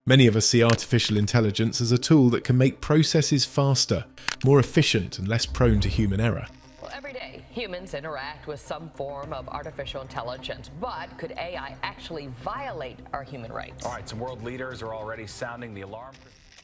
Many of us see artificial intelligence as a tool that can make processes faster, more efficient, and less prone to human error. Well, every day, humans interact with some form of artificial intelligence, but could AI actually violate our human rights? All right, some world leaders are already sounding the alarm.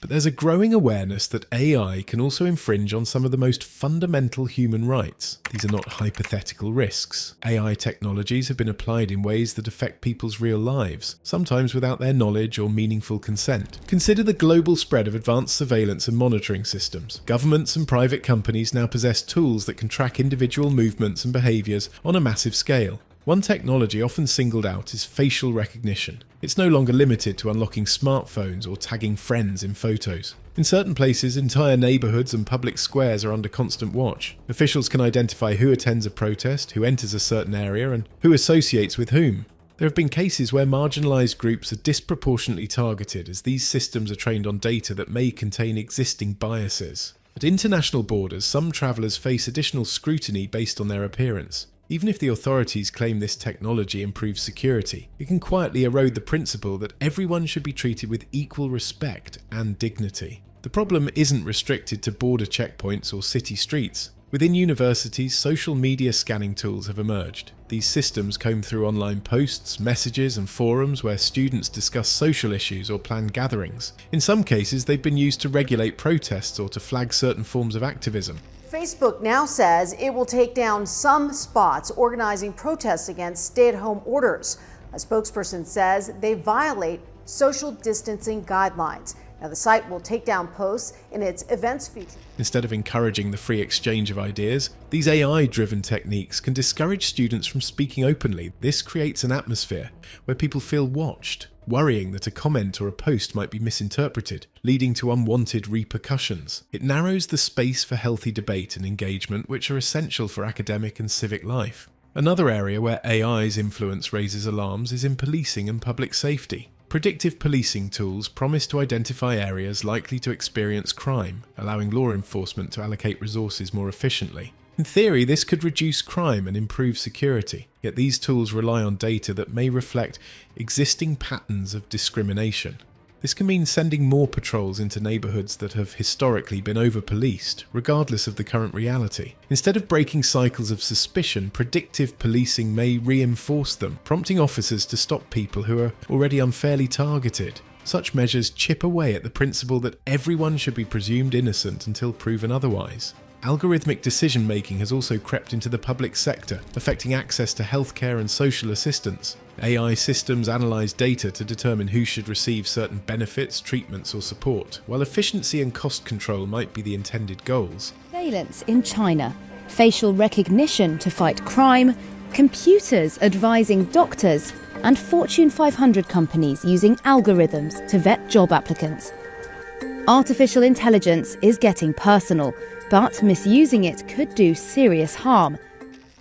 But there's a growing awareness that AI can also infringe on some of the most fundamental human rights. These are not hypothetical risks. AI technologies have been applied in ways that affect people's real lives, sometimes without their knowledge or meaningful consent. Consider the global spread of advanced surveillance and monitoring systems. Governments and private companies now possess tools that can track individual movements and behaviours on a massive scale. One technology often singled out is facial recognition. It's no longer limited to unlocking smartphones or tagging friends in photos. In certain places, entire neighbourhoods and public squares are under constant watch. Officials can identify who attends a protest, who enters a certain area, and who associates with whom. There have been cases where marginalised groups are disproportionately targeted as these systems are trained on data that may contain existing biases. At international borders, some travellers face additional scrutiny based on their appearance. Even if the authorities claim this technology improves security, it can quietly erode the principle that everyone should be treated with equal respect and dignity. The problem isn't restricted to border checkpoints or city streets. Within universities, social media scanning tools have emerged. These systems comb through online posts, messages, and forums where students discuss social issues or plan gatherings. In some cases, they've been used to regulate protests or to flag certain forms of activism. Facebook now says it will take down some spots organizing protests against stay-at-home orders. A spokesperson says they violate social distancing guidelines. Now, the site will take down posts in its events feature. Instead of encouraging the free exchange of ideas, these AI-driven techniques can discourage students from speaking openly. This creates an atmosphere where people feel watched, worrying that a comment or a post might be misinterpreted, leading to unwanted repercussions. It narrows the space for healthy debate and engagement, which are essential for academic and civic life. Another area where AI's influence raises alarms is in policing and public safety. Predictive policing tools promise to identify areas likely to experience crime, allowing law enforcement to allocate resources more efficiently. In theory, this could reduce crime and improve security, yet these tools rely on data that may reflect existing patterns of discrimination. This can mean sending more patrols into neighbourhoods that have historically been over-policed, regardless of the current reality. Instead of breaking cycles of suspicion, predictive policing may reinforce them, prompting officers to stop people who are already unfairly targeted. Such measures chip away at the principle that everyone should be presumed innocent until proven otherwise. Algorithmic decision-making has also crept into the public sector, affecting access to healthcare and social assistance. AI systems analyse data to determine who should receive certain benefits, treatments or support, while efficiency and cost control might be the intended goals. Surveillance in China, facial recognition to fight crime, computers advising doctors, and Fortune 500 companies using algorithms to vet job applicants. Artificial intelligence is getting personal, but misusing it could do serious harm.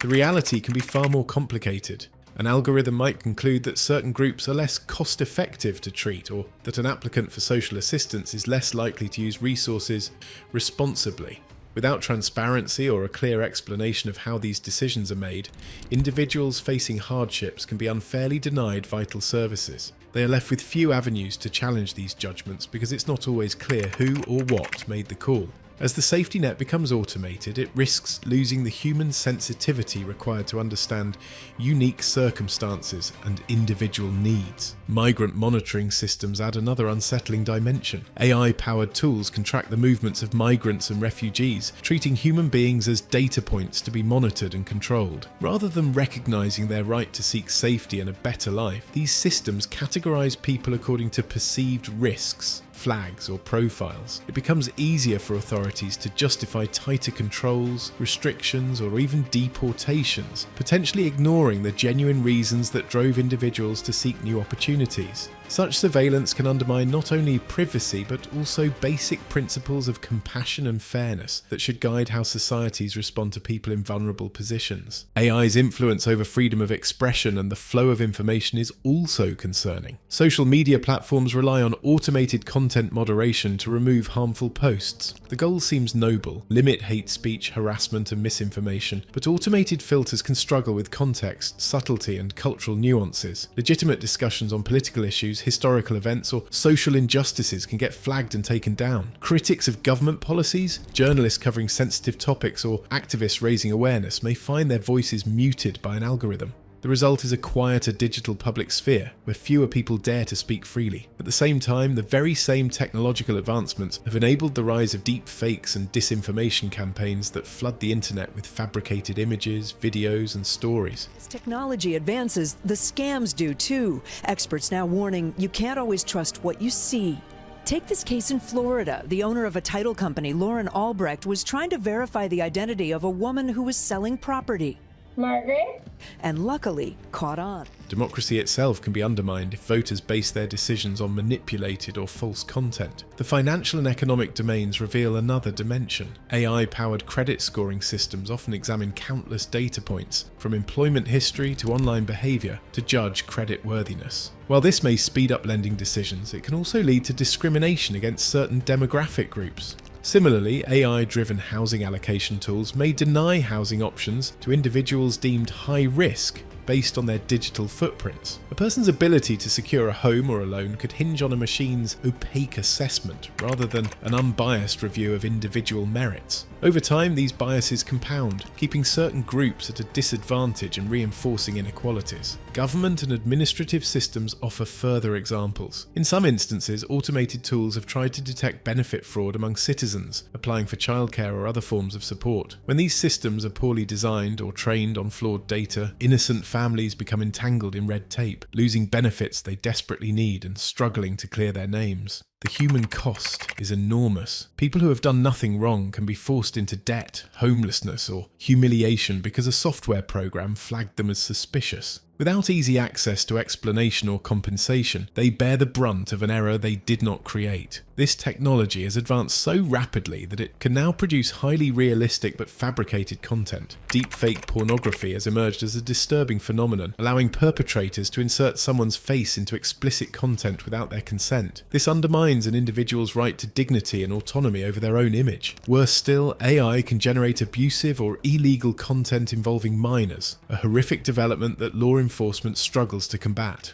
The reality can be far more complicated. An algorithm might conclude that certain groups are less cost-effective to treat, or that an applicant for social assistance is less likely to use resources responsibly. Without transparency or a clear explanation of how these decisions are made, individuals facing hardships can be unfairly denied vital services. They are left with few avenues to challenge these judgments because it's not always clear who or what made the call. As the safety net becomes automated, it risks losing the human sensitivity required to understand unique circumstances and individual needs. Migrant monitoring systems add another unsettling dimension. AI-powered tools can track the movements of migrants and refugees, treating human beings as data points to be monitored and controlled. Rather than recognizing their right to seek safety and a better life, these systems categorize people according to perceived risks, flags or profiles. It becomes easier for authorities to justify tighter controls, restrictions or even deportations, potentially ignoring the genuine reasons that drove individuals to seek new opportunities. Such surveillance can undermine not only privacy but also basic principles of compassion and fairness that should guide how societies respond to people in vulnerable positions. AI's influence over freedom of expression and the flow of information is also concerning. Social media platforms rely on automated content moderation to remove harmful posts. The goal seems noble: limit hate speech, harassment and misinformation, but automated filters can struggle with context, subtlety and cultural nuances. Legitimate discussions on political issues news, historical events, or social injustices can get flagged and taken down. Critics of government policies, journalists covering sensitive topics, or activists raising awareness may find their voices muted by an algorithm. The result is a quieter digital public sphere, where fewer people dare to speak freely. At the same time, the very same technological advancements have enabled the rise of deepfakes and disinformation campaigns that flood the internet with fabricated images, videos, and stories. As technology advances, the scams do too. Experts now warning you can't always trust what you see. Take this case in Florida. The owner of a title company, Lauren Albrecht, was trying to verify the identity of a woman who was selling property. Margaret? And luckily caught on. Democracy itself can be undermined if voters base their decisions on manipulated or false content. The financial and economic domains reveal another dimension. AI-powered credit scoring systems often examine countless data points, from employment history to online behavior, to judge credit worthiness. While this may speed up lending decisions, it can also lead to discrimination against certain demographic groups. Similarly, AI-driven housing allocation tools may deny housing options to individuals deemed high risk based on their digital footprints. A person's ability to secure a home or a loan could hinge on a machine's opaque assessment rather than an unbiased review of individual merits. Over time, these biases compound, keeping certain groups at a disadvantage and reinforcing inequalities. Government and administrative systems offer further examples. In some instances, automated tools have tried to detect benefit fraud among citizens applying for childcare or other forms of support. When these systems are poorly designed or trained on flawed data, innocent families become entangled in red tape, losing benefits they desperately need and struggling to clear their names. The human cost is enormous. People who have done nothing wrong can be forced into debt, homelessness, or humiliation because a software program flagged them as suspicious. Without easy access to explanation or compensation, they bear the brunt of an error they did not create. This technology has advanced so rapidly that it can now produce highly realistic but fabricated content. Deepfake pornography has emerged as a disturbing phenomenon, allowing perpetrators to insert someone's face into explicit content without their consent. This undermines an individual's right to dignity and autonomy over their own image. Worse still, AI can generate abusive or illegal content involving minors, a horrific development that law enforcement struggles to combat.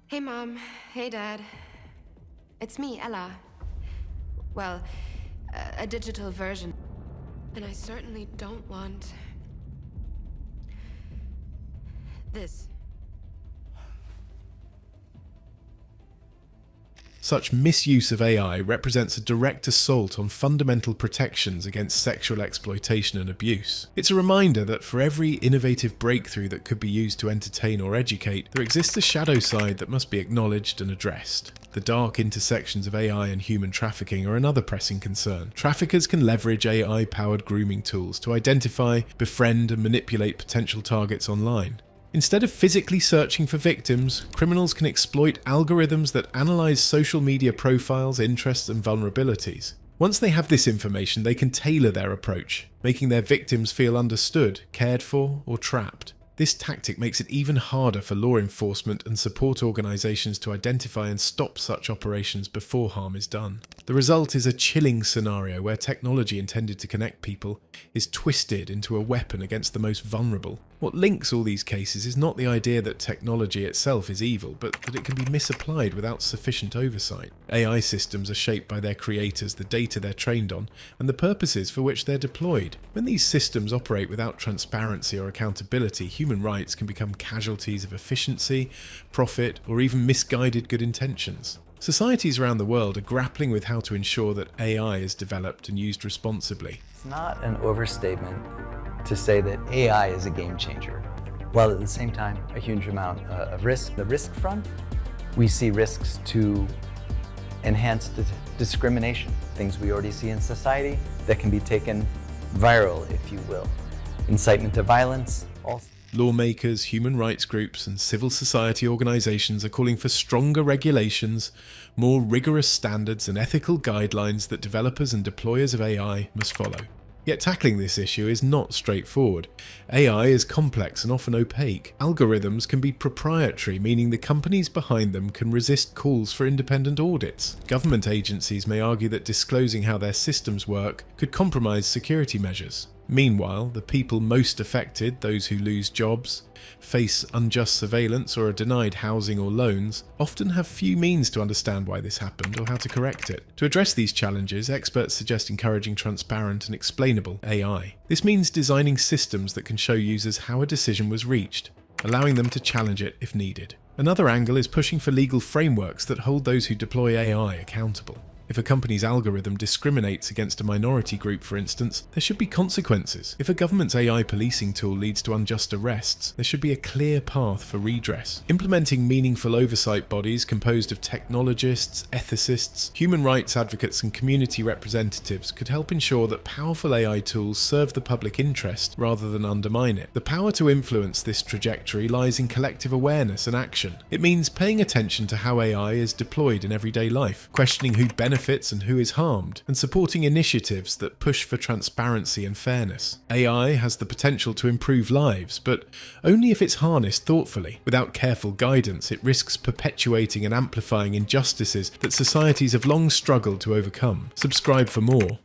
Hey Mom, hey Dad. It's me, Ella. Well, a digital version. And I certainly don't want this. Such misuse of AI represents a direct assault on fundamental protections against sexual exploitation and abuse. It's a reminder that for every innovative breakthrough that could be used to entertain or educate, there exists a shadow side that must be acknowledged and addressed. The dark intersections of AI and human trafficking are another pressing concern. Traffickers can leverage AI-powered grooming tools to identify, befriend, and manipulate potential targets online. Instead of physically searching for victims, criminals can exploit algorithms that analyze social media profiles, interests, and vulnerabilities. Once they have this information, they can tailor their approach, making their victims feel understood, cared for, or trapped. This tactic makes it even harder for law enforcement and support organizations to identify and stop such operations before harm is done. The result is a chilling scenario where technology intended to connect people is twisted into a weapon against the most vulnerable. What links all these cases is not the idea that technology itself is evil, but that it can be misapplied without sufficient oversight. AI systems are shaped by their creators, the data they're trained on, and the purposes for which they're deployed. When these systems operate without transparency or accountability, human rights can become casualties of efficiency, profit, or even misguided good intentions. Societies around the world are grappling with how to ensure that AI is developed and used responsibly. It's not an overstatement to say that AI is a game changer, while at the same time a huge amount of risk. The risk front, we see risks to enhanced discrimination, things we already see in society that can be taken viral, if you will. Incitement to violence, also. Lawmakers, human rights groups, and civil society organizations are calling for stronger regulations, more rigorous standards, and ethical guidelines that developers and deployers of AI must follow. Yet tackling this issue is not straightforward. AI is complex and often opaque. Algorithms can be proprietary, meaning the companies behind them can resist calls for independent audits. Government agencies may argue that disclosing how their systems work could compromise security measures. Meanwhile, the people most affected, those who lose jobs, face unjust surveillance or are denied housing or loans, often have few means to understand why this happened or how to correct it. To address these challenges, experts suggest encouraging transparent and explainable AI. This means designing systems that can show users how a decision was reached, allowing them to challenge it if needed. Another angle is pushing for legal frameworks that hold those who deploy AI accountable. If a company's algorithm discriminates against a minority group, for instance, there should be consequences. If a government's AI policing tool leads to unjust arrests, there should be a clear path for redress. Implementing meaningful oversight bodies composed of technologists, ethicists, human rights advocates and community representatives could help ensure that powerful AI tools serve the public interest rather than undermine it. The power to influence this trajectory lies in collective awareness and action. It means paying attention to how AI is deployed in everyday life, questioning who benefits and who is harmed, and supporting initiatives that push for transparency and fairness. AI has the potential to improve lives, but only if it's harnessed thoughtfully. Without careful guidance, it risks perpetuating and amplifying injustices that societies have long struggled to overcome. Subscribe for more.